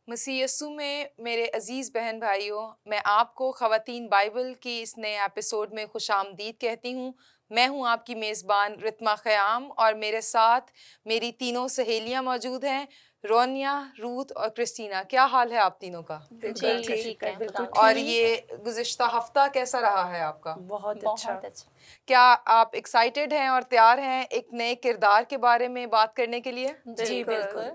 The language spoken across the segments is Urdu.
مسیح یسوع میں میرے عزیز بہن بھائیوں، میں آپ کو خواتین بائبل کی اس نئے ایپیسوڈ میں خوش آمدید کہتی ہوں۔ میں ہوں آپ کی میزبان رتما خیام، اور میرے ساتھ میری تینوں سہیلیاں موجود ہیں، رونیا، روت اور کرسٹینا۔ کیا حال ہے آپ تینوں کا؟ جی ٹھیک ہے، بالکل اور ٹھیک۔ یہ گزشتہ ہفتہ کیسا رہا ہے آپ کا؟ بہت اچھا۔ کیا آپ ایکسائٹیڈ ہیں اور تیار ہیں ایک نئے کردار کے بارے میں بات کرنے کے لیے؟ جی بالکل۔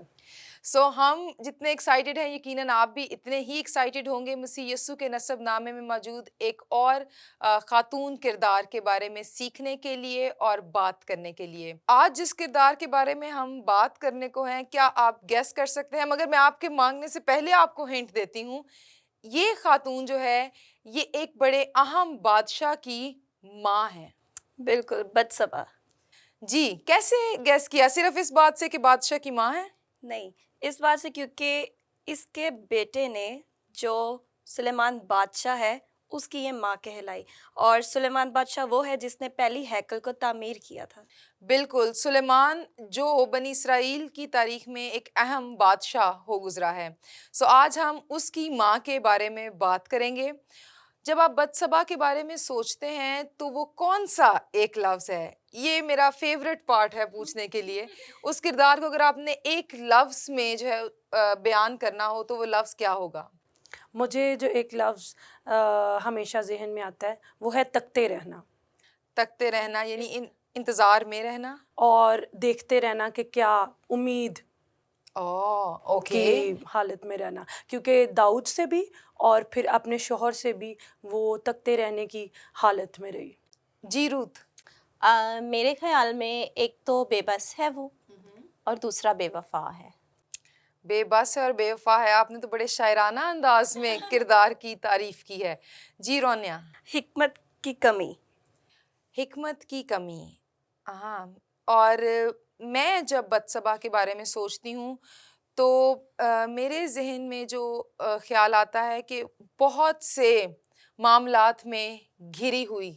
ہم جتنے ایکسائٹیڈ ہیں، یقیناً آپ بھی اتنے ہی ایکسائٹیڈ ہوں گے مسیح یسوع کے نسب نامے میں موجود ایک اور خاتون کردار کے بارے میں سیکھنے کے لیے اور بات کرنے کے لیے۔ آج جس کردار کے بارے میں ہم بات کرنے کو ہیں، کیا آپ گیس کر سکتے ہیں؟ مگر میں آپ کے مانگنے سے پہلے آپ کو ہنٹ دیتی ہوں، یہ خاتون جو ہے یہ ایک بڑے اہم بادشاہ کی ماں ہے۔ بالکل، بتسبا۔ جی، کیسے گیس کیا؟ صرف اس بات سے کہ بادشاہ کی ماں ہے؟ نہیں، اس بات سے کیونکہ اس کے بیٹے نے جو سلیمان بادشاہ ہے اس کی یہ ماں کہلائی، اور سلیمان بادشاہ وہ ہے جس نے پہلی ہیکل کو تعمیر کیا تھا۔ بالکل، سلیمان جو بنی اسرائیل کی تاریخ میں ایک اہم بادشاہ ہو گزرا ہے۔ آج ہم اس کی ماں کے بارے میں بات کریں گے۔ جب آپ بتسبا کے بارے میں سوچتے ہیں تو وہ کون سا ایک لفظ ہے؟ یہ میرا فیورٹ پارٹ ہے پوچھنے کے لیے۔ اس کردار کو اگر آپ نے ایک لفظ میں جو ہے بیان کرنا ہو تو وہ لفظ کیا ہوگا؟ مجھے جو ایک لفظ ہمیشہ ذہن میں آتا ہے وہ ہے تکتے رہنا۔ تکتے رہنا یعنی انتظار میں رہنا اور دیکھتے رہنا کہ کیا امید اوکے کی حالت میں رہنا، کیونکہ داؤد سے بھی اور پھر اپنے شوہر سے بھی وہ تکتے رہنے کی حالت میں رہی۔ جی روت؟ میرے خیال میں ایک تو بے بس ہے وہ، اور دوسرا بے وفا ہے۔ بے بس ہے اور بے وفا ہے۔ آپ نے تو بڑے شاعرانہ انداز میں کردار کی تعریف کی ہے۔ جی رونیا؟ حکمت کی کمی۔ حکمت کی کمی، ہاں۔ اور میں جب بتسبا کے بارے میں سوچتی ہوں تو میرے ذہن میں جو خیال آتا ہے کہ بہت سے معاملات میں گھری ہوئی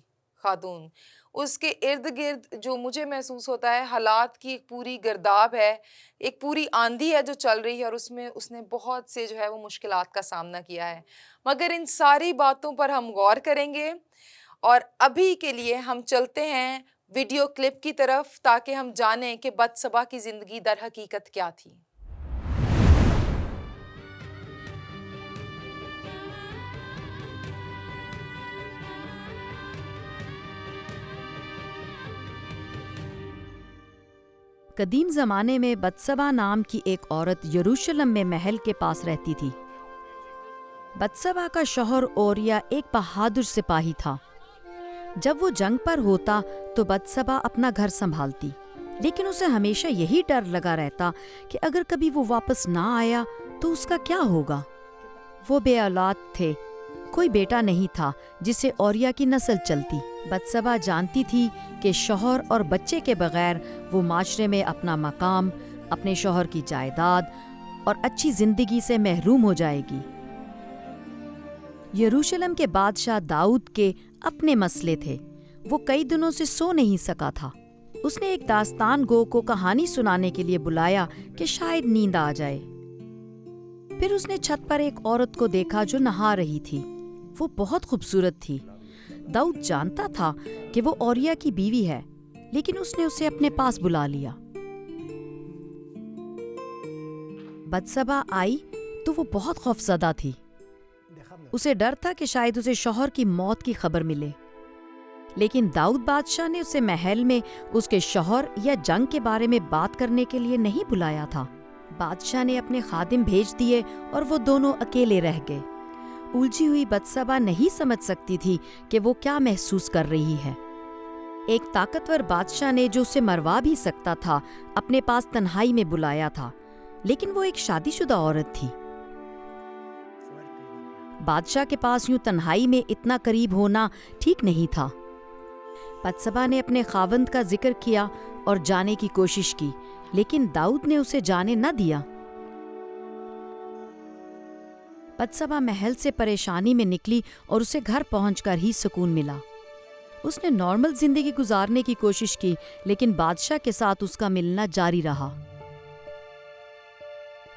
خاتون، اس کے ارد گرد جو مجھے محسوس ہوتا ہے حالات کی ایک پوری گرداب ہے، ایک پوری آندھی ہے جو چل رہی ہے، اور اس میں اس نے بہت سے جو ہے وہ مشکلات کا سامنا کیا ہے۔ مگر ان ساری باتوں پر ہم غور کریں گے، اور ابھی کے لیے ہم چلتے ہیں ویڈیو کلپ کی طرف تاکہ ہم جانیں کہ بتسبا کی زندگی در حقیقت کیا تھی۔ قدیم زمانے میں بتسبا نام کی ایک عورت یروشلم میں محل کے پاس رہتی تھی۔ بتسبا کا شوہر اوریا ایک بہادر سپاہی تھا۔ جب وہ جنگ پر ہوتا تو بتسبا اپنا گھر سنبھالتی، لیکن اسے ہمیشہ یہی ڈر لگا رہتا کہ اگر کبھی وہ واپس نہ آیا تو اس کا کیا ہوگا۔ وہ بے اولاد تھے، کوئی بیٹا نہیں تھا جس سے اوریا کی نسل چلتی۔ بتسبا جانتی تھی کہ شوہر اور بچے کے بغیر وہ معاشرے میں اپنا مقام، اپنے شوہر کی جائیداد اور اچھی زندگی سے محروم ہو جائے گی۔ یروشلم کے بادشاہ داؤد کے اپنے مسئلے تھے، وہ کئی دنوں سے سو نہیں سکا تھا۔ اس نے ایک داستان گو کو کہانی سنانے کے لیے بلایا کہ شاید نیند آ جائے۔ پھر اس نے چھت پر ایک عورت کو دیکھا جو نہا رہی تھی۔ وہ بہت خوبصورت تھی۔ داؤد جانتا تھا کہ وہ اوریا کی بیوی ہے، لیکن اس نے اسے اپنے پاس بلا لیا۔ بتسبا آئی تو وہ بہت خوفزدہ تھی۔ اسے ڈر تھا کہ شاید اسے شوہر کی موت کی خبر ملے، لیکن داؤد بادشاہ نے اسے محل میں اس کے شوہر یا جنگ کے بارے میں بات کرنے کے لیے نہیں بلایا تھا۔ بادشاہ نے اپنے خادم بھیج دیے اور وہ دونوں اکیلے رہ گئے۔ الجھی ہوئی بتسبا نہیں سمجھ سکتی تھی کہ وہ کیا محسوس کر رہی ہے۔ ایک طاقتور بادشاہ نے جو اسے مروا بھی سکتا تھا اپنے پاس تنہائی میں بلایا تھا، لیکن وہ ایک شادی شدہ عورت تھی۔ بادشاہ کے پاس یوں تنہائی میں اتنا قریب ہونا ٹھیک نہیں تھا۔ بتسبا نے اپنے خاوند کا ذکر کیا اور جانے کی کوشش کی، لیکن داؤد نے اسے جانے نہ دیا۔ بتسبا محل سے پریشانی میں نکلی اور اسے گھر پہنچ کر ہی سکون ملا۔ اس نے نارمل زندگی گزارنے کی کوشش کی، لیکن بادشاہ کے ساتھ اس کا ملنا جاری رہا۔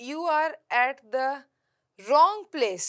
you are at the wrong place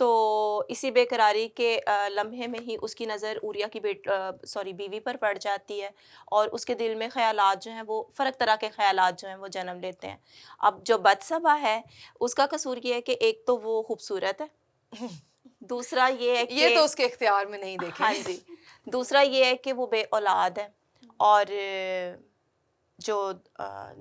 تو اسی بے قراری کے لمحے میں ہی اس کی نظر اوریا کی بیوی پر پڑ جاتی ہے، اور اس کے دل میں خیالات جو ہیں وہ فرق طرح کے خیالات جو ہیں وہ جنم لیتے ہیں۔ اب جو بتسبا ہے اس کا قصور یہ ہے کہ ایک تو وہ خوبصورت ہے، دوسرا یہ ہے یہ کہ تو اس کے اختیار میں نہیں دیکھیں۔ ہاں جی، دوسرا یہ ہے کہ وہ بے اولاد ہے، اور جو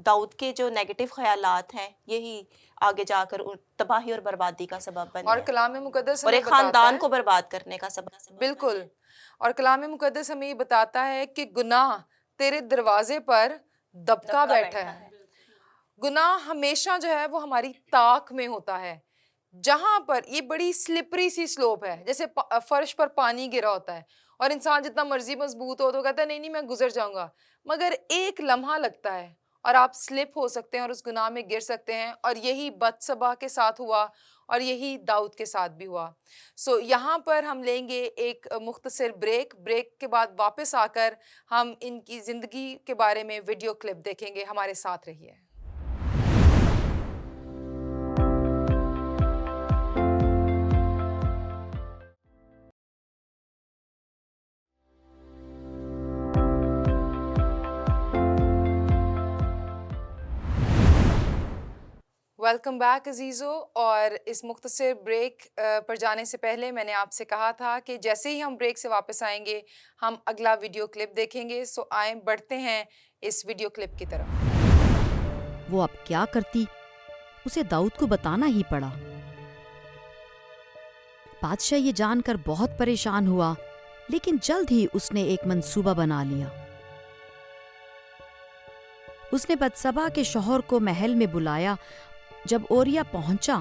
داؤد کے جو نیگیٹو خیالات ہیں یہی آگے جا کر تباہی اور بربادی کا سبب بنے، اور کلام مقدس اور ہمیں ایک بتاتا خاندان ہے، کو برباد کرنے کا سبب۔ بالکل، اور کلام مقدس ہمیں یہ بتاتا ہے کہ گناہ تیرے دروازے پر دبکا بیٹھا ہے۔ گناہ ہمیشہ جو ہے وہ ہماری طاق میں ہوتا ہے، جہاں پر یہ بڑی سلپری سی سلوپ ہے، جیسے فرش پر پانی گرا ہوتا ہے اور انسان جتنا مرضی مضبوط ہو تو کہتا ہے نہیں نہیں میں گزر جاؤں گا، مگر ایک لمحہ لگتا ہے اور آپ سلپ ہو سکتے ہیں اور اس گناہ میں گر سکتے ہیں، اور یہی بتسبا کے ساتھ ہوا اور یہی داؤد کے ساتھ بھی ہوا۔ یہاں پر ہم لیں گے ایک مختصر بریک کے بعد واپس آ کر ہم ان کی زندگی کے بارے میں ویڈیو کلپ دیکھیں گے، ہمارے ساتھ رہیے۔ ویلکم بیک عزیزو، اور اس مختصر بریک پر جانے سے پہلے میں نے آپ سے کہا تھا کہ جیسے ہی ہم بریک سے واپس آئیں گے ہم اگلا ویڈیو کلپ دیکھیں گے، آئیں بڑھتے ہیں اس ویڈیو کلپ کی طرف۔ وہ اب کیا کرتی، اسے داؤد کو بتانا ہی پڑا۔ بادشاہ یہ جان کر بہت پریشان ہوا، لیکن جلد ہی اس نے ایک منصوبہ بنا لیا۔ اس نے بتسبا کے شوہر کو محل میں بلایا۔ جب اوریا پہنچا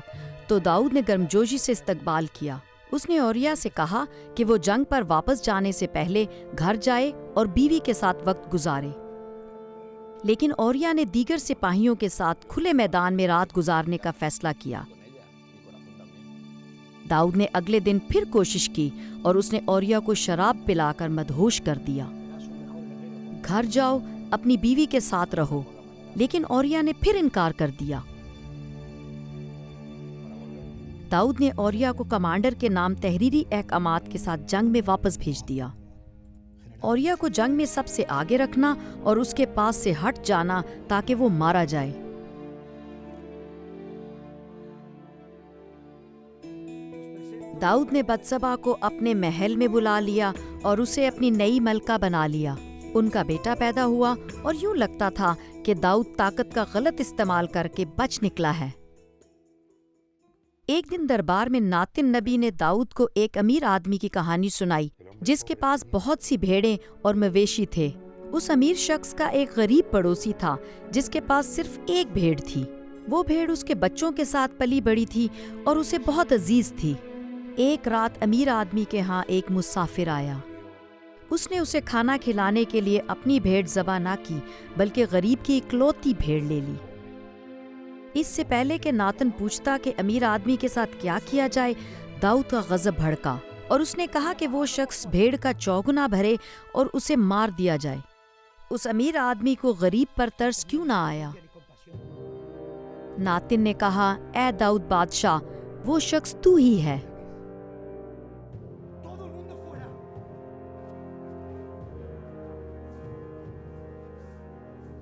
تو داؤد نے گرمجوشی سے استقبال کیا۔ اس نے اوریا سے کہا کہ وہ جنگ پر واپس جانے سے پہلے گھر جائے اور بیوی کے ساتھ وقت گزارے، لیکن اوریا نے دیگر سپاہیوں کے ساتھ کھلے میدان میں رات گزارنے کا فیصلہ کیا۔ داؤد نے اگلے دن پھر کوشش کی اور اس نے اوریا کو شراب پلا کر مدہوش کر دیا۔ گھر جاؤ، اپنی بیوی کے ساتھ رہو، لیکن اوریا نے پھر انکار کر دیا۔ داؤد نے اوریا کو کمانڈر کے نام تحریری احکامات کے ساتھ جنگ میں واپس بھیج دیا۔ اوریا کو جنگ میں سب سے آگے رکھنا اور اس کے پاس سے ہٹ جانا تاکہ وہ مارا جائے۔ داؤد نے بتسبا کو اپنے محل میں بلا لیا اور اسے اپنی نئی ملکہ بنا لیا۔ ان کا بیٹا پیدا ہوا اور یوں لگتا تھا کہ داؤد طاقت کا غلط استعمال کر کے بچ نکلا ہے۔ ایک دن دربار میں ناتن نبی نے داؤد کو ایک امیر آدمی کی کہانی سنائی جس کے پاس بہت سی بھیڑیں اور مویشی تھے۔ اس امیر شخص کا ایک غریب پڑوسی تھا جس کے پاس صرف ایک بھیڑ تھی۔ وہ بھیڑ اس کے بچوں کے ساتھ پلی بڑی تھی اور اسے بہت عزیز تھی۔ ایک رات امیر آدمی کے ہاں ایک مسافر آیا۔ اس نے اسے کھانا کھلانے کے لیے اپنی بھیڑ ذبح نہ کی بلکہ غریب کی اکلوتی بھیڑ لے لی۔ اس سے پہلے کہ ناتن پوچھتا کہ امیر آدمی کے ساتھ کیا کیا جائے، داؤد کا غضب بھڑکا اور اس نے کہا کہ وہ شخص بھیڑ کا چوگنا بھرے اور اسے مار دیا جائے۔ اس امیر آدمی کو غریب پر ترس کیوں نہ آیا؟ ناتن نے کہا، اے داؤد بادشاہ، وہ شخص تو ہی ہے۔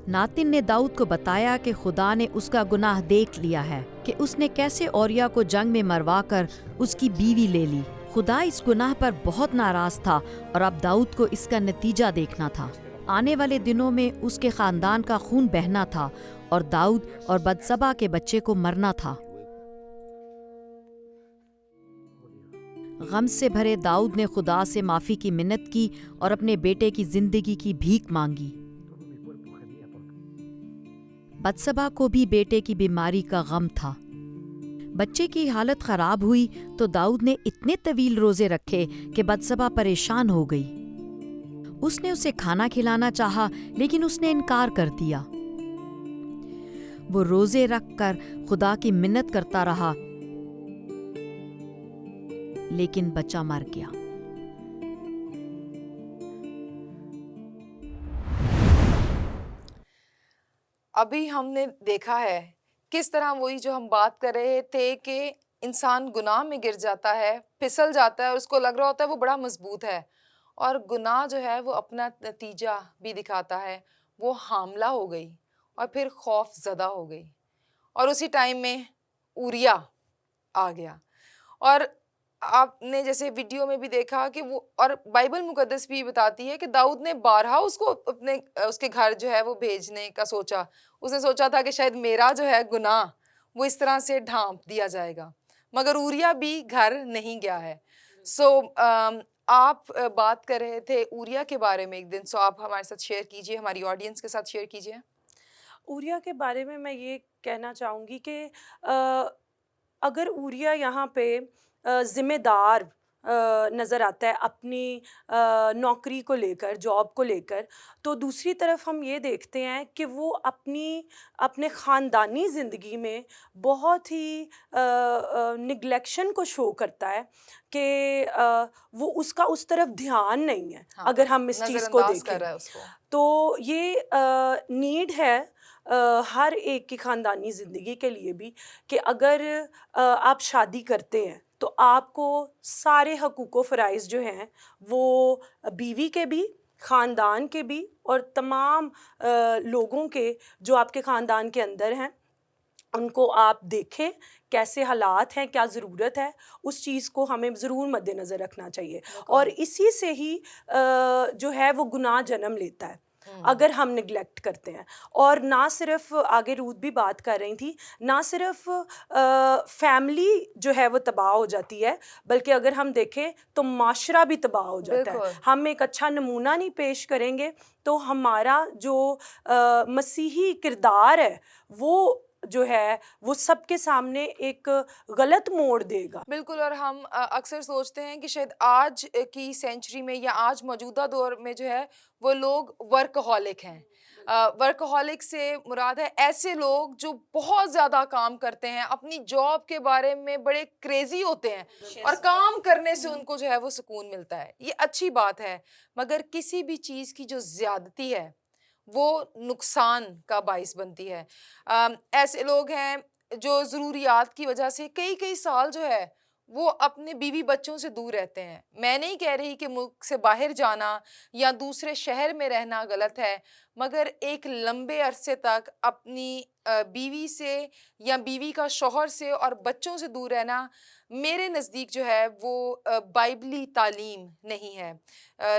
ناتن نے داؤد کو بتایا کہ خدا نے اس کا گناہ دیکھ لیا ہے کہ اس نے کیسے اوریا کو جنگ میں مروا کر اس کی بیوی لے لی۔ خدا اس گناہ پر بہت ناراض تھا اور اب داؤد کو اس کا نتیجہ دیکھنا تھا۔ آنے والے دنوں میں اس کے خاندان کا خون بہنا تھا اور داؤد اور بتسبا کے بچے کو مرنا تھا۔ غم سے بھرے داؤد نے خدا سے معافی کی منت کی اور اپنے بیٹے کی زندگی کی بھیک مانگی۔ بتسبا کو بھی بیٹے کی بیماری کا غم تھا۔ بچے کی حالت خراب ہوئی تو داؤد نے اتنے طویل روزے رکھے کہ بتسبا پریشان ہو گئی۔ اس نے اسے کھانا کھلانا چاہا لیکن اس نے انکار کر دیا۔ وہ روزے رکھ کر خدا کی منت کرتا رہا لیکن بچہ مر گیا۔ ابھی ہم نے دیکھا ہے کس طرح وہی جو ہم بات کر رہے تھے کہ انسان گناہ میں گر جاتا ہے، پھسل جاتا ہے اور اس کو لگ رہا ہوتا ہے وہ بڑا مضبوط ہے، اور گناہ جو ہے وہ اپنا نتیجہ بھی دکھاتا ہے. وہ حاملہ ہو گئی اور پھر خوف زدہ ہو گئی، اور اسی ٹائم میں اوریا آ گیا. اور آپ نے جیسے ویڈیو میں بھی دیکھا کہ وہ، اور بائبل مقدس بھی بتاتی ہے کہ داؤد نے بارہا اس کو اس کے گھر جو ہے وہ بھیجنے کا سوچا. اس نے سوچا تھا کہ شاید میرا جو ہے گناہ وہ اس طرح سے ڈھانپ دیا جائے گا، مگر اوریا بھی گھر نہیں گیا ہے. سو آپ بات کر رہے تھے اوریا کے بارے میں ایک دن، سو آپ ہمارے ساتھ شیئر کیجئے، ہماری آڈینس کے ساتھ شیئر کیجئے. اوریا کے بارے میں یہ کہنا چاہوں گی کہ اگر اوریا یہاں پہ ذمہ دار نظر آتا ہے اپنی نوکری کو لے کر، جاب کو لے کر، تو دوسری طرف ہم یہ دیکھتے ہیں کہ وہ اپنے خاندانی زندگی میں بہت ہی نگلیکشن کو شو کرتا ہے کہ وہ اس کا اس طرف دھیان نہیں ہے. اگر ہم اس چیز کو نظر انداز کر دیکھیں رہا ہے اس کو. تو یہ نیڈ ہے ہر ایک کی خاندانی زندگی کے لیے بھی کہ اگر آپ شادی کرتے ہیں تو آپ کو سارے حقوق و فرائض جو ہیں وہ بیوی کے بھی، خاندان کے بھی، اور تمام لوگوں کے جو آپ کے خاندان کے اندر ہیں ان کو آپ دیکھیں کیسے حالات ہیں، کیا ضرورت ہے، اس چیز کو ہمیں ضرور مد نظر رکھنا چاہیے. اور اسی سے ہی جو ہے وہ گناہ جنم لیتا ہے اگر ہم نگلیکٹ کرتے ہیں. اور نہ صرف، آگے رود بھی بات کر رہی تھی، نہ صرف فیملی جو ہے وہ تباہ ہو جاتی ہے، بلکہ اگر ہم دیکھیں تو معاشرہ بھی تباہ ہو جاتا ہے. ہم ایک اچھا نمونہ نہیں پیش کریں گے تو ہمارا جو مسیحی کردار ہے وہ جو ہے وہ سب کے سامنے ایک غلط موڑ دے گا. بالکل. اور ہم اکثر سوچتے ہیں کہ شاید آج کی سینچری میں یا آج موجودہ دور میں جو ہے وہ لوگ ورکہولک ہیں. ورکہولک سے مراد ہے ایسے لوگ جو بہت زیادہ کام کرتے ہیں، اپنی جاب کے بارے میں بڑے کریزی ہوتے ہیں، اور کام کرنے سے ان کو جو ہے وہ سکون ملتا ہے. یہ اچھی بات ہے، مگر کسی بھی چیز کی جو زیادتی ہے وہ نقصان کا باعث بنتی ہے. ایسے لوگ ہیں جو ضروریات کی وجہ سے کئی سال جو ہے وہ اپنے بیوی بچوں سے دور رہتے ہیں. میں نہیں کہہ رہی کہ ملک سے باہر جانا یا دوسرے شہر میں رہنا غلط ہے، مگر ایک لمبے عرصے تک اپنی بیوی سے یا بیوی کا شوہر سے اور بچوں سے دور رہنا میرے نزدیک جو ہے وہ بائبلی تعلیم نہیں ہے.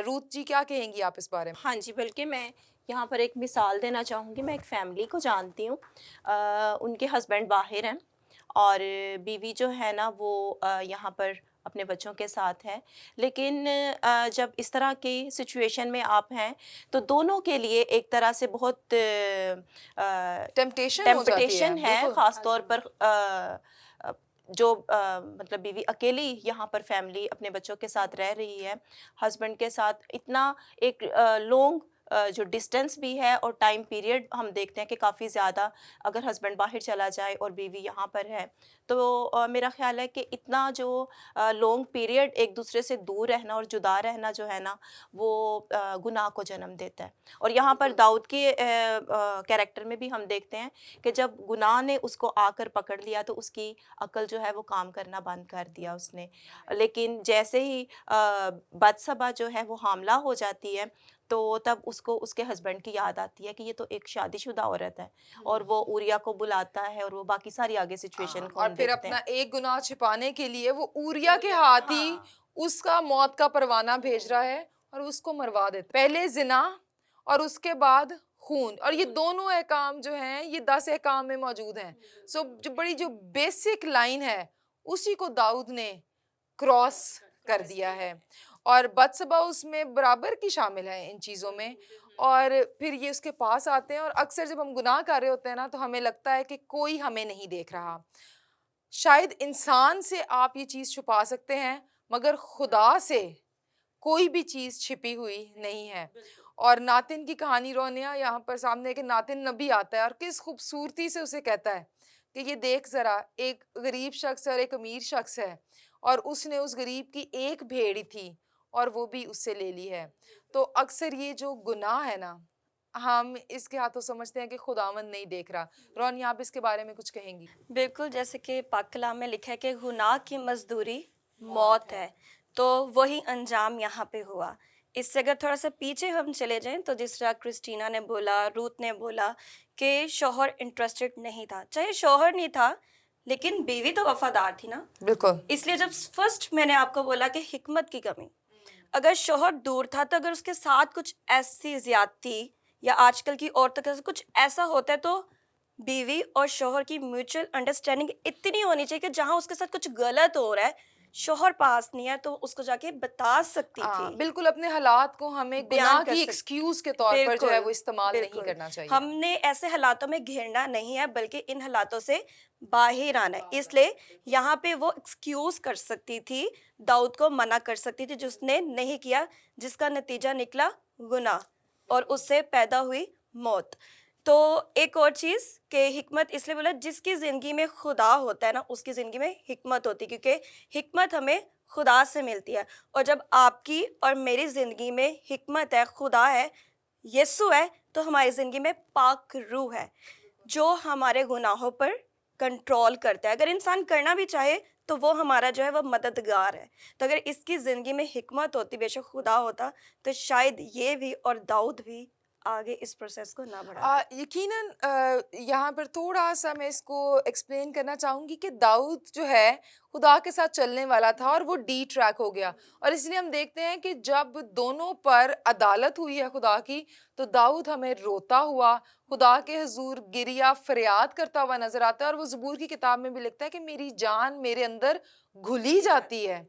روت جی کیا کہیں گی آپ اس بارے میں؟ ہاں جی، بلکہ میں یہاں پر ایک مثال دینا چاہوں گی. میں ایک فیملی کو جانتی ہوں، ان کے ہسبینڈ باہر ہیں اور بیوی جو ہے نا وہ یہاں پر اپنے بچوں کے ساتھ ہے. لیکن جب اس طرح کی سچویشن میں آپ ہیں تو دونوں کے لیے ایک طرح سے بہت ٹیمپٹیشن ہو جاتی ہے. ہے، خاص طور پر جو مطلب بیوی اکیلی یہاں پر فیملی اپنے بچوں کے ساتھ رہ رہی ہے، ہسبینڈ کے ساتھ اتنا ایک لانگ جو ڈسٹینس بھی ہے، اور ٹائم پیریڈ ہم دیکھتے ہیں کہ کافی زیادہ. اگر ہسبینڈ باہر چلا جائے اور بیوی یہاں پر ہے تو میرا خیال ہے کہ اتنا جو لانگ پیریڈ ایک دوسرے سے دور رہنا اور جدا رہنا جو ہے نا وہ گناہ کو جنم دیتا ہے. اور یہاں پر داؤد کے کیریکٹر میں بھی ہم دیکھتے ہیں کہ جب گناہ نے اس کو آ کر پکڑ لیا تو اس کی عقل جو ہے وہ کام کرنا بند کر دیا اس نے. لیکن جیسے ہی بتسبا جو ہے وہ حاملہ ہو جاتی ہے تو تب اس کو اس کے ہسبینڈ کی یاد آتی ہے کہ یہ تو ایک شادی شدہ عورت ہے، اور وہ اوریا کو بلاتا ہے اور وہ باقی ساری آگے سچویشن کو اور ہم پھر دیکھتے اپنا ہیں. ایک گناہ چھپانے کے لیے وہ اوریا کے ہاتھ ہی اس کا موت کا پروانہ بھیج رہا ہے اور اس کو مروا دیتا. پہلے زنا اور اس کے بعد خون، اور یہ دونوں احکام جو ہیں یہ 10 احکام میں موجود ہیں. سو جو بڑی جو بیسک لائن ہے اسی کو داؤد نے کراس کر دیا ہے، اور بتسبا اس میں برابر کی شامل ہے ان چیزوں میں. اور پھر یہ اس کے پاس آتے ہیں، اور اکثر جب ہم گناہ کر رہے ہوتے ہیں نا تو ہمیں لگتا ہے کہ کوئی ہمیں نہیں دیکھ رہا. شاید انسان سے آپ یہ چیز چھپا سکتے ہیں مگر خدا سے کوئی بھی چیز چھپی ہوئی نہیں ہے. اور ناتن کی کہانی رونیا یہاں پر سامنے ہے کہ ناتن نبی آتا ہے اور کس خوبصورتی سے اسے کہتا ہے کہ یہ دیکھ ذرا، ایک غریب شخص اور ایک امیر شخص ہے، اور اس نے اس غریب کی ایک بھیڑی تھی اور وہ بھی اس سے لے لی ہے. تو اکثر یہ جو گناہ ہے نا ہم اس کے ہاتھوں سمجھتے ہیں کہ خداوند نہیں دیکھ رہا. رونی آپ اس کے بارے میں کچھ کہیں گی؟ بالکل، جیسے کہ پاک کلام میں لکھا ہے کہ گناہ کی مزدوری موت ہے، تو وہی انجام یہاں پہ ہوا. اس سے اگر تھوڑا سا پیچھے ہم چلے جائیں تو جس طرح کرسٹینا نے بولا، روت نے بولا کہ شوہر انٹرسٹڈ نہیں تھا. چاہے شوہر نہیں تھا لیکن بیوی تو وفادار تھی نا. بالکل. اس لیے جب فرسٹ میں نے آپ کو بولا کہ حکمت کی کمی، اگر شوہر دور تھا تو اگر اس کے ساتھ کچھ ایسی زیادتی یا آج کل کی عورتوں کے ساتھ کچھ ایسا ہوتا ہے تو بیوی اور شوہر کی میوچل انڈرسٹینڈنگ اتنی ہونی چاہیے کہ جہاں اس کے ساتھ کچھ غلط ہو رہا ہے، شوہر پاس نہیں ہے تو اس کو جا کے بتا سکتی تھی. بالکل، اپنے حالات کو ہمیں گناہ کی ایکسکیوز کے طور پر جو ہے وہ استعمال نہیں کرنا چاہیے. ہم نے ایسے حالاتوں میں گھرنا نہیں ہے بلکہ ان حالاتوں سے باہر آنا ہے. اس لیے یہاں پہ وہ ایکسکیوز کر سکتی تھی، داؤد کو منع کر سکتی تھی جس نے نہیں کیا، جس کا نتیجہ نکلا گناہ اور اس سے پیدا ہوئی موت. تو ایک اور چیز کہ حکمت اس لیے بولا جس کی زندگی میں خدا ہوتا ہے نا اس کی زندگی میں حکمت ہوتی ہے، کیونکہ حکمت ہمیں خدا سے ملتی ہے. اور جب آپ کی اور میری زندگی میں حکمت ہے، خدا ہے، یسوع ہے، تو ہماری زندگی میں پاک روح ہے جو ہمارے گناہوں پر کنٹرول کرتا ہے. اگر انسان کرنا بھی چاہے تو وہ ہمارا جو ہے وہ مددگار ہے. تو اگر اس کی زندگی میں حکمت ہوتی، بے شک خدا ہوتا، تو شاید یہ بھی اور داؤد بھی آگے اس پروسیس کو نہ بڑھا. یقیناً یہاں پر تھوڑا سا میں اس کو ایکسپلین کرنا چاہوں گی کہ داؤد جو ہے خدا کے ساتھ چلنے والا تھا اور وہ ڈی ٹریک ہو گیا. اور اس لیے ہم دیکھتے ہیں کہ جب دونوں پر عدالت ہوئی ہے خدا کی تو داؤد ہمیں روتا ہوا خدا کے حضور گریا فریاد کرتا ہوا نظر آتا ہے. اور وہ زبور کی کتاب میں بھی لکھتا ہے کہ میری جان میرے اندر گھلی جاتی ہے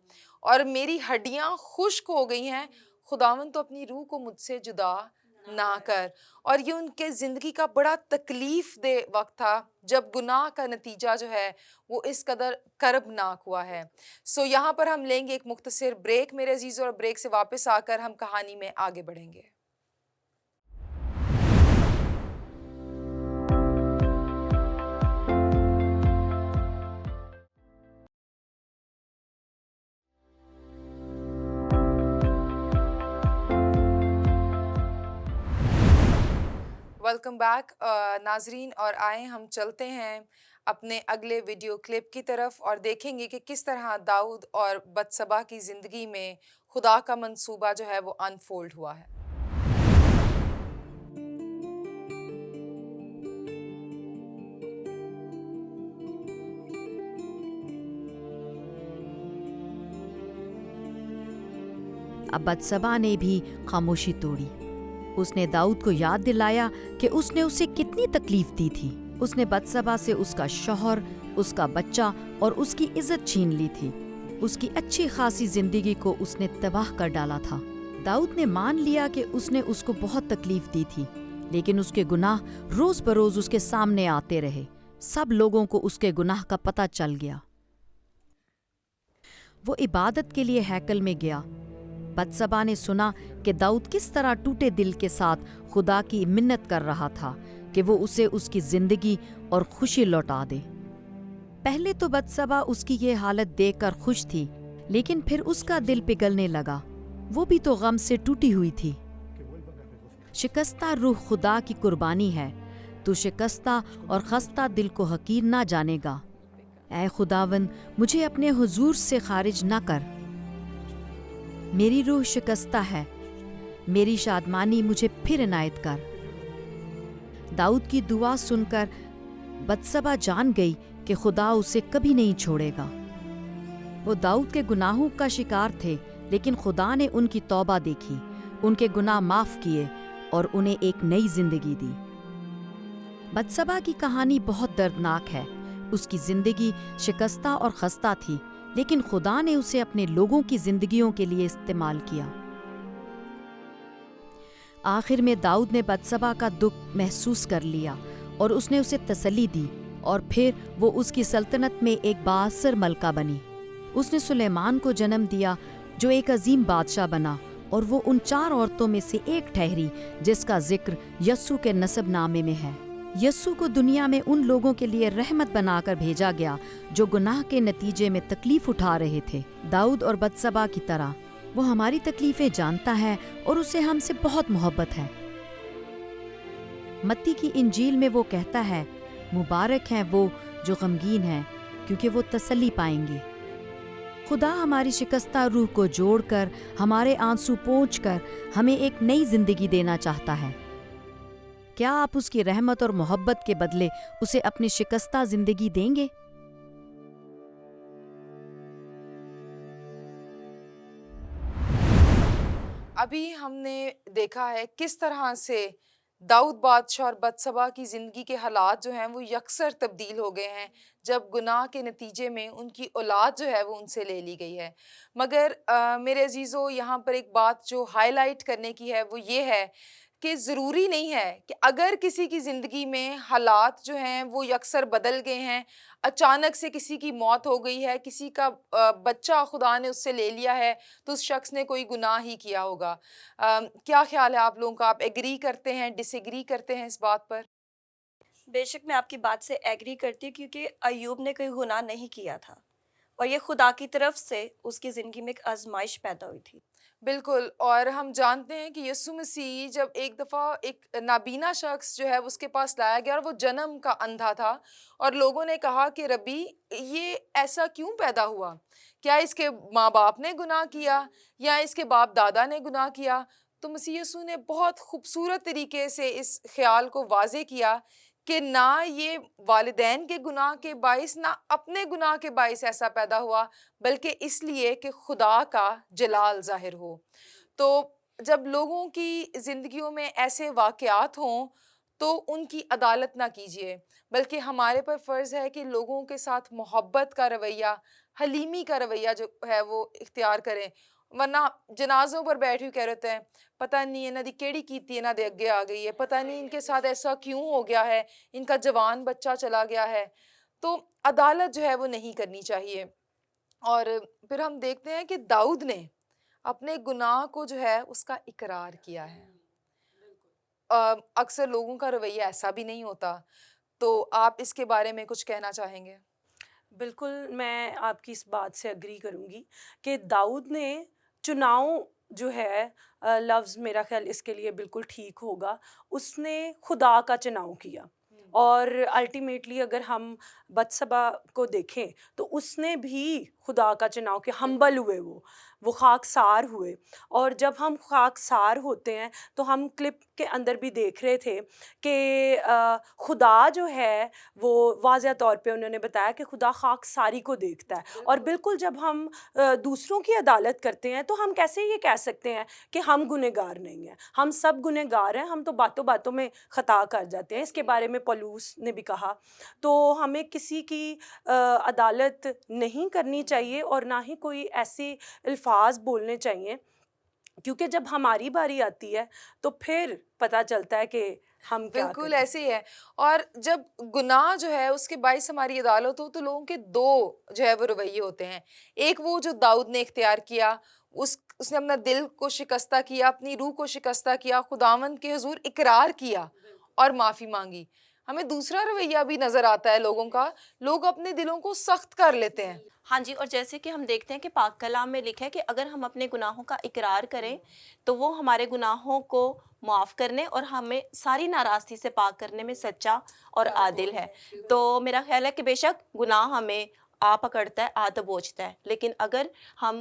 اور میری ہڈیاں خشک ہو گئی ہیں، خداوند تو اپنی روح کو مجھ سے جدا نہ کر. اور یہ ان کے زندگی کا بڑا تکلیف دہ وقت تھا جب گناہ کا نتیجہ جو ہے وہ اس قدر کربناک ہوا ہے. سو یہاں پر ہم لیں گے ایک مختصر بریک میرے عزیزوں، اور بریک سے واپس آ کر ہم کہانی میں آگے بڑھیں گے. ویلکم بیک ناظرین، اور آئیں ہم چلتے ہیں اپنے اگلے ویڈیو کلپ کی طرف اور دیکھیں گے کہ کس طرح داؤد اور بتسبا کی زندگی میں خدا کا منصوبہ جو ہے وہ انفولڈ ہوا ہے. اب بتسبا نے بھی خاموشی توڑی. اس نے داؤد کو یاد دلایا کہ اس نے اسے کتنی تکلیف دی تھی. اس نے بتسبا سے اس کا شوہر، اس کا بچہ اور اس کی عزت چھین لی تھی. اس کی اچھی خاصی زندگی کو اس نے تباہ کر ڈالا تھا. داؤد نے مان لیا کہ اس نے اس کو بہت تکلیف دی تھی، لیکن اس کے گناہ روز بروز اس کے سامنے آتے رہے. سب لوگوں کو اس کے گناہ کا پتہ چل گیا. وہ عبادت کے لیے ہیکل میں گیا. بتسبا نے سنا کہ داؤد کس طرح ٹوٹے دل کے ساتھ خدا کی منت کر رہا تھا کہ وہ اسے اس کی زندگی اور خوشی لوٹا دے. پہلے تو بتسبا اس کی یہ حالت دیکھ کر خوش تھی، لیکن پھر اس کا دل پگھلنے لگا. وہ بھی تو غم سے ٹوٹی ہوئی تھی. شکستہ روح خدا کی قربانی ہے. تو شکستہ اور خستہ دل کو حقیر نہ جانے گا. اے خداوند، مجھے اپنے حضور سے خارج نہ کر. میری روح شکستہ ہے، میری شادمانی مجھے پھر عنایت کر. داؤد کی دعا سن کر بتسبا جان گئی کہ خدا اسے کبھی نہیں چھوڑے گا. وہ داؤد کے گناہوں کا شکار تھے، لیکن خدا نے ان کی توبہ دیکھی، ان کے گناہ معاف کیے اور انہیں ایک نئی زندگی دی. بتسبا کی کہانی بہت دردناک ہے. اس کی زندگی شکستہ اور خستہ تھی، لیکن خدا نے اسے اپنے لوگوں کی زندگیوں کے لیے استعمال کیا. آخر میں داؤد نے بتسبا کا دکھ محسوس کر لیا اور اس نے اسے تسلی دی، اور پھر وہ اس کی سلطنت میں ایک بااثر ملکہ بنی. اس نے سلیمان کو جنم دیا جو ایک عظیم بادشاہ بنا، اور وہ ان 4 عورتوں میں سے ایک ٹھہری جس کا ذکر یسوع کے نسب نامے میں ہے. یسوع کو دنیا میں ان لوگوں کے لیے رحمت بنا کر بھیجا گیا جو گناہ کے نتیجے میں تکلیف اٹھا رہے تھے. داؤد اور بتسبا کی طرح وہ ہماری تکلیفیں جانتا ہے اور اسے ہم سے بہت محبت ہے. متی کی انجیل میں وہ کہتا ہے، مبارک ہیں وہ جو غمگین ہیں کیونکہ وہ تسلی پائیں گے۔ خدا ہماری شکستہ روح کو جوڑ کر، ہمارے آنسو پونچھ کر ہمیں ایک نئی زندگی دینا چاہتا ہے۔ کیا آپ اس کی رحمت اور محبت کے بدلے اسے اپنی شکستہ زندگی دیں گے؟ ابھی ہم نے دیکھا ہے کس طرح سے داؤد بادشاہ اور بتسبا کی زندگی کے حالات جو ہیں وہ یکسر تبدیل ہو گئے ہیں جب گناہ کے نتیجے میں ان کی اولاد جو ہے وہ ان سے لے لی گئی ہے۔ مگر میرے عزیزو، یہاں پر ایک بات جو ہائی لائٹ کرنے کی ہے وہ یہ ہے کہ ضروری نہیں ہے کہ اگر کسی کی زندگی میں حالات جو ہیں وہ یکسر بدل گئے ہیں، اچانک سے کسی کی موت ہو گئی ہے، کسی کا بچہ خدا نے اس سے لے لیا ہے، تو اس شخص نے کوئی گناہ ہی کیا ہوگا۔ کیا خیال ہے آپ لوگوں کا؟ آپ ایگری کرتے ہیں، ڈس ایگری کرتے ہیں اس بات پر؟ بے شک میں آپ کی بات سے ایگری کرتی ہوں، کیونکہ ایوب نے کوئی گناہ نہیں کیا تھا، اور یہ خدا کی طرف سے اس کی زندگی میں ایک آزمائش پیدا ہوئی تھی۔ بالکل، اور ہم جانتے ہیں کہ یسوع مسیح جب ایک دفعہ ایک نابینا شخص جو ہے اس کے پاس لایا گیا اور وہ جنم کا اندھا تھا، اور لوگوں نے کہا کہ ربی یہ ایسا کیوں پیدا ہوا؟ کیا اس کے ماں باپ نے گناہ کیا یا اس کے باپ دادا نے گناہ کیا؟ تو مسیح یسوع نے بہت خوبصورت طریقے سے اس خیال کو واضح کیا کہ نہ یہ والدین کے گناہ کے باعث نہ اپنے گناہ کے باعث ایسا پیدا ہوا، بلکہ اس لیے کہ خدا کا جلال ظاہر ہو۔ تو جب لوگوں کی زندگیوں میں ایسے واقعات ہوں تو ان کی عدالت نہ کیجیے، بلکہ ہمارے پر فرض ہے کہ لوگوں کے ساتھ محبت کا رویہ، حلیمی کا رویہ جو ہے وہ اختیار کریں، ورنہ جنازوں پر بیٹھ کے کہہ رہتے ہیں پتہ نہیں انہاں دی کیڑی کیتی انہاں دے اگے آ گئی ہے، پتہ نہیں ان کے ساتھ ایسا کیوں ہو گیا ہے، ان کا جوان بچہ چلا گیا ہے۔ تو عدالت جو ہے وہ نہیں کرنی چاہیے۔ اور پھر ہم دیکھتے ہیں کہ داؤد نے اپنے گناہ کو جو ہے اس کا اقرار کیا ہے۔ اکثر لوگوں کا رویہ ایسا بھی نہیں ہوتا، تو آپ اس کے بارے میں کچھ کہنا چاہیں گے؟ بالکل، میں آپ کی اس بات سے اگری کروں گی کہ داؤد نے چناؤ جو ہے، لفظ میرا خیال اس کے لیے بالکل ٹھیک ہوگا، اس نے خدا کا چناؤ کیا۔ اور الٹیمیٹلی اگر ہم بتسبا کو دیکھیں تو اس نے بھی خدا کا چناؤ کیا، ہمبل ہوئے، وہ خاکسار ہوئے۔ اور جب ہم خاکسار ہوتے ہیں تو ہم کلپ کے اندر بھی دیکھ رہے تھے کہ خدا جو ہے وہ واضح طور پہ انہوں نے بتایا کہ خدا خاکساری کو دیکھتا ہے۔ اور بالکل جب ہم دوسروں کی عدالت کرتے ہیں تو ہم کیسے یہ کہہ سکتے ہیں کہ ہم گنہگار نہیں ہیں؟ ہم سب گنہگار ہیں، ہم تو باتوں باتوں میں خطا کر جاتے ہیں۔ اس کے بارے میں پولوس نے بھی کہا۔ تو ہمیں کسی کی عدالت نہیں کرنی چاہیے اور نہ ہی کوئی ایسے الفاظ بولنے چاہیے، کیونکہ جب ہماری باری آتی ہے تو پھر پتہ چلتا ہے کہ ہم کیا بالکل کریں۔ ایسے ہی ہے۔ اور جب گناہ جو ہے اس کے باعث ہماری عدالت ہو تو لوگوں کے دو جو ہے وہ رویے ہوتے ہیں۔ ایک وہ جو داؤد نے اختیار کیا، اس نے اپنا دل کو شکستہ کیا، اپنی روح کو شکستہ کیا، خداوند کے حضور اقرار کیا اور معافی مانگی۔ ہمیں دوسرا رویہ بھی نظر آتا ہے لوگوں کا، لوگ اپنے دلوں کو سخت کر لیتے ہیں۔ ہاں جی، اور جیسے کہ ہم دیکھتے ہیں کہ پاک کلام میں لکھا ہے کہ اگر ہم اپنے گناہوں کا اقرار کریں تو وہ ہمارے گناہوں کو معاف کرنے اور ہمیں ساری ناراضگی سے پاک کرنے میں سچا اور عادل ہے۔ تو میرا خیال ہے کہ بے شک گناہ ہمیں آ پکڑتا ہے، آ دبوچتا ہے، لیکن اگر ہم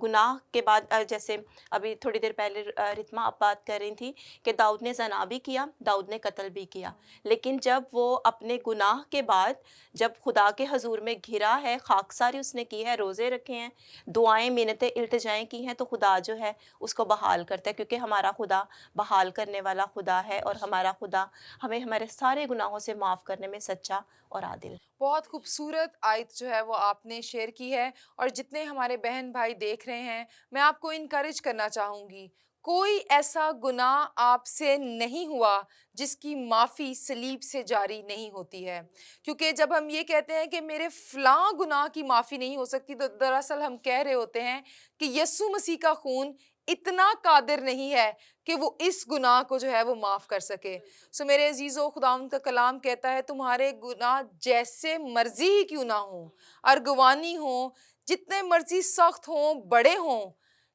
گناہ کے بعد جیسے ابھی تھوڑی دیر پہلے رتما آپ بات کر رہی تھی کہ داؤد نے زنا بھی کیا، داؤد نے قتل بھی کیا، لیکن جب وہ اپنے گناہ کے بعد جب خدا کے حضور میں گھرا ہے، خاکساری اس نے کی ہے، روزے رکھے ہیں، دعائیں منتیں التجائیں کی ہیں، تو خدا جو ہے اس کو بحال کرتا ہے، کیونکہ ہمارا خدا بحال کرنے والا خدا ہے اور ہمارا خدا ہمیں ہمارے سارے گناہوں سے معاف کرنے میں سچا اور عادل ہے۔ بہت خوبصورت آیت جو ہے وہ آپ نے شیئر کی ہے، اور جتنے ہمارے بہن بھائی دیکھ رہے ہیں میں آپ کو انکریج کرنا چاہوں گی، کوئی ایسا گناہ آپ سے نہیں ہوا جس کی معافی صلیب سے جاری نہیں ہوتی ہے۔ کیونکہ جب ہم یہ کہتے ہیں کہ میرے فلاں گناہ کی معافی نہیں ہو سکتی، تو دراصل ہم کہہ رہے ہوتے ہیں کہ یسوع مسیح کا خون اتنا قادر نہیں ہے کہ وہ اس گناہ کو جو ہے وہ معاف کر سکے۔ سو میرے عزیزو، خداوند کا کلام کہتا ہے تمہارے گناہ جیسے مرضی ہی کیوں نہ ہوں، ارغوانی ہوں، جتنے مرضی سخت ہوں، بڑے ہوں،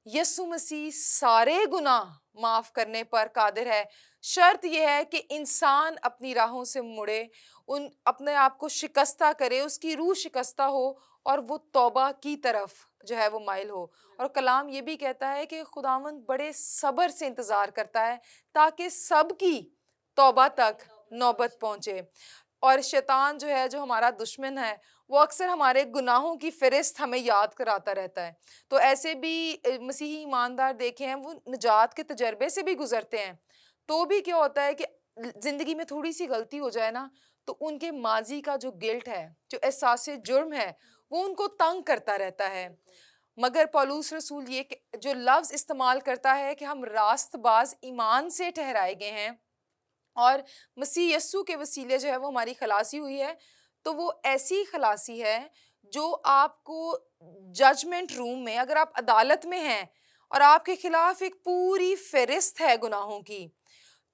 یسوع مسیح سارے گناہ معاف کرنے پر قادر ہے. شرط یہ ہے کہ انسان اپنی راہوں سے مڑے، اپنے آپ کو شکستہ کرے، اس کی روح شکستہ ہو اور وہ توبہ کی طرف جو ہے وہ مائل ہو. اور کلام یہ بھی کہتا ہے کہ خداوند بڑے صبر سے انتظار کرتا ہے تاکہ سب کی توبہ تک نوبت پہنچے. اور شیطان جو ہے، جو ہمارا دشمن ہے، وہ اکثر ہمارے گناہوں کی فہرست ہمیں یاد کراتا رہتا ہے. تو ایسے بھی مسیحی ایماندار دیکھے ہیں، وہ نجات کے تجربے سے بھی گزرتے ہیں، تو بھی کیا ہوتا ہے کہ زندگی میں تھوڑی سی غلطی ہو جائے نا، تو ان کے ماضی کا جو گلٹ ہے، جو احساس جرم ہے، وہ ان کو تنگ کرتا رہتا ہے. مگر پولس رسول یہ جو لفظ استعمال کرتا ہے کہ ہم راست باز ایمان سے ٹھہرائے گئے ہیں اور مسیح یسوع کے وسیلے جو ہے وہ ہماری خلاصی ہوئی ہے، تو وہ ایسی خلاصی ہے جو آپ کو ججمنٹ روم میں، اگر آپ عدالت میں ہیں اور آپ کے خلاف ایک پوری فہرست ہے گناہوں کی،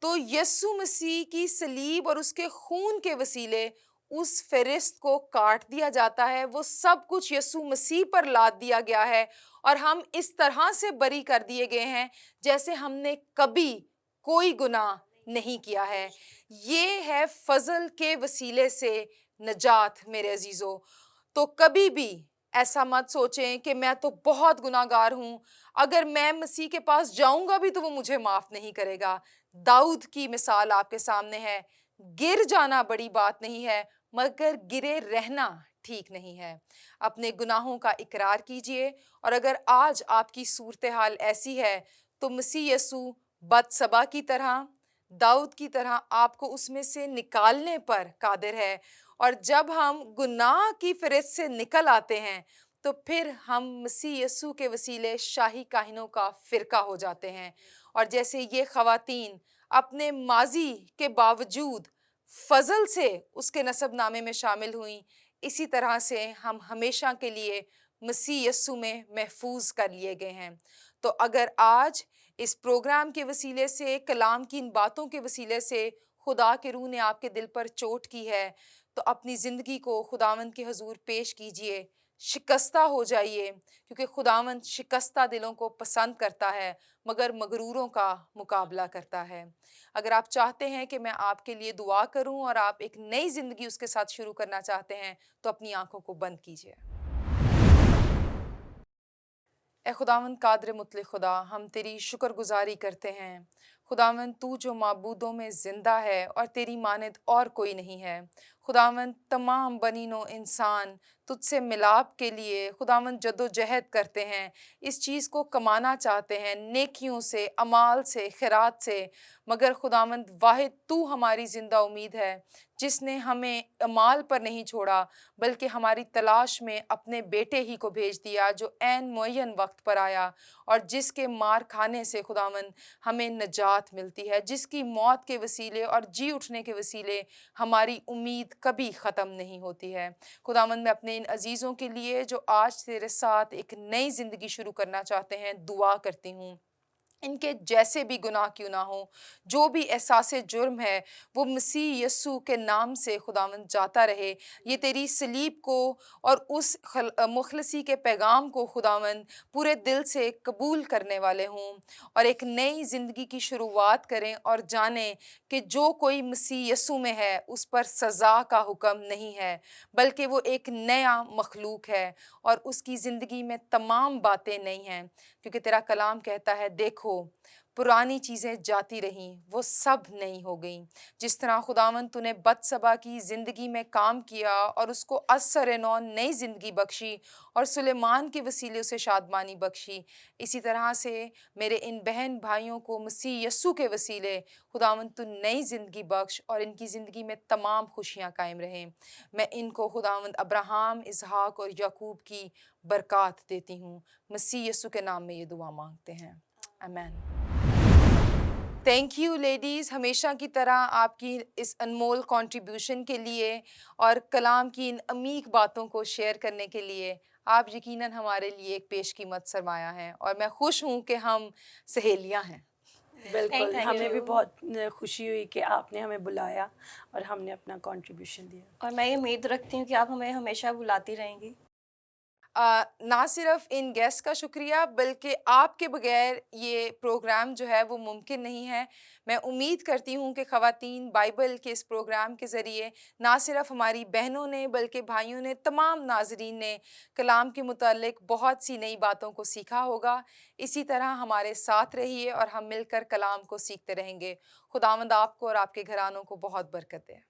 تو یسوع مسیح کی صلیب اور اس کے خون کے وسیلے اس فہرست کو کاٹ دیا جاتا ہے. وہ سب کچھ یسوع مسیح پر لاد دیا گیا ہے اور ہم اس طرح سے بری کر دیے گئے ہیں جیسے ہم نے کبھی کوئی گناہ نہیں کیا ہے. یہ ہے فضل کے وسیلے سے نجات میرے عزیزو. تو کبھی بھی ایسا مت سوچیں کہ میں تو بہت گناہ گار ہوں، اگر میں مسیح کے پاس جاؤں گا بھی تو وہ مجھے معاف نہیں کرے گا. داؤد کی مثال آپ کے سامنے ہے. گر جانا بڑی بات نہیں ہے، مگر گرے رہنا ٹھیک نہیں ہے. اپنے گناہوں کا اقرار کیجئے، اور اگر آج آپ کی صورتحال ایسی ہے تو مسیح یسوع بتسبا کی طرح، داؤد کی طرح آپ کو اس میں سے نکالنے پر قادر ہے. اور جب ہم گناہ کی فہرست سے نکل آتے ہیں تو پھر ہم مسیح یسوع کے وسیلے شاہی کاہنوں کا فرقہ ہو جاتے ہیں. اور جیسے یہ خواتین اپنے ماضی کے باوجود فضل سے اس کے نسب نامے میں شامل ہوئیں، اسی طرح سے ہم ہمیشہ کے لیے مسیح یسوع میں محفوظ کر لیے گئے ہیں. تو اگر آج اس پروگرام کے وسیلے سے، کلام کی ان باتوں کے وسیلے سے خدا کے روح نے آپ کے دل پر چوٹ کی ہے، تو اپنی زندگی کو خداوند کے حضور پیش کیجئے، شکستہ ہو جائیے، کیونکہ خداوند شکستہ دلوں کو پسند کرتا ہے مگر مغروروں کا مقابلہ کرتا ہے. اگر آپ چاہتے ہیں کہ میں آپ کے لیے دعا کروں اور آپ ایک نئی زندگی اس کے ساتھ شروع کرنا چاہتے ہیں تو اپنی آنکھوں کو بند کیجئے. اے خداوند قادر مطلق خدا، ہم تیری شکر گزاری کرتے ہیں. خداوند تو جو معبودوں میں زندہ ہے اور تیری مانند اور کوئی نہیں ہے. خداوند تمام بنی و انسان تجھ سے ملاپ کے لیے خداوند جد و جہد کرتے ہیں، اس چیز کو کمانا چاہتے ہیں نیکیوں سے، اعمال سے، خیرات سے، مگر خداوند واحد تو ہماری زندہ امید ہے جس نے ہمیں اعمال پر نہیں چھوڑا بلکہ ہماری تلاش میں اپنے بیٹے ہی کو بھیج دیا جو عین معین وقت پر آیا، اور جس کے مار کھانے سے خداوند ہمیں نجات ملتی ہے، جس کی موت کے وسیلے اور جی اٹھنے کے وسیلے ہماری امید کبھی ختم نہیں ہوتی ہے. خداوند میں اپنے ان عزیزوں کے لیے جو آج تیرے ساتھ ایک نئی زندگی شروع کرنا چاہتے ہیں دعا کرتی ہوں. ان کے جیسے بھی گناہ کیوں نہ ہوں، جو بھی احساس جرم ہے وہ مسیح یسوع کے نام سے خداوند جاتا رہے. یہ تیری صلیب کو اور اس مخلصی کے پیغام کو خداوند پورے دل سے قبول کرنے والے ہوں اور ایک نئی زندگی کی شروعات کریں اور جانیں کہ جو کوئی مسیح یسوع میں ہے اس پر سزا کا حکم نہیں ہے بلکہ وہ ایک نیا مخلوق ہے اور اس کی زندگی میں تمام باتیں نئی ہیں. کیونکہ تیرا کلام کہتا ہے دیکھو پرانی چیزیں جاتی رہیں، وہ سب نئی ہو گئیں. جس طرح خداوند تو نے بتسبا کی زندگی میں کام کیا اور اس کو از سر نو نئی زندگی بخشی اور سلیمان کے وسیلے سے شادمانی بخشی، اسی طرح سے میرے ان بہن بھائیوں کو مسیح یسوع کے وسیلے خداوند تو نئی زندگی بخش اور ان کی زندگی میں تمام خوشیاں قائم رہیں. میں ان کو خداوند ابراہیم، اسحاق اور یعقوب کی برکات دیتی ہوں. مسیح یسوع کے نام میں یہ دعا مانگتے ہیں، آمین. تھینک یو لیڈیز، ہمیشہ کی طرح آپ کی اس انمول کنٹریبیوشن کے لیے اور کلام کی ان عمیق باتوں کو شیئر کرنے کے لیے. آپ یقیناً ہمارے لیے ایک پیش قیمت سرمایہ ہیں اور میں خوش ہوں کہ ہم سہیلیاں ہیں. بالکل، ہمیں بھی بہت خوشی ہوئی کہ آپ نے ہمیں بلایا اور ہم نے اپنا کنٹریبیوشن دیا. اور میں یہ امید رکھتی ہوں کہ آپ ہمیں ہمیشہ بلاتی رہیں گی. نہ صرف ان گیسٹ کا شکریہ بلکہ آپ کے بغیر یہ پروگرام جو ہے وہ ممکن نہیں ہے۔ میں امید کرتی ہوں کہ خواتین بائبل کے اس پروگرام کے ذریعے نہ صرف ہماری بہنوں نے بلکہ بھائیوں نے، تمام ناظرین نے کلام کے متعلق بہت سی نئی باتوں کو سیکھا ہوگا۔ اسی طرح ہمارے ساتھ رہیے اور ہم مل کر کلام کو سیکھتے رہیں گے۔ خداوند آپ کو اور آپ کے گھرانوں کو بہت برکت دے۔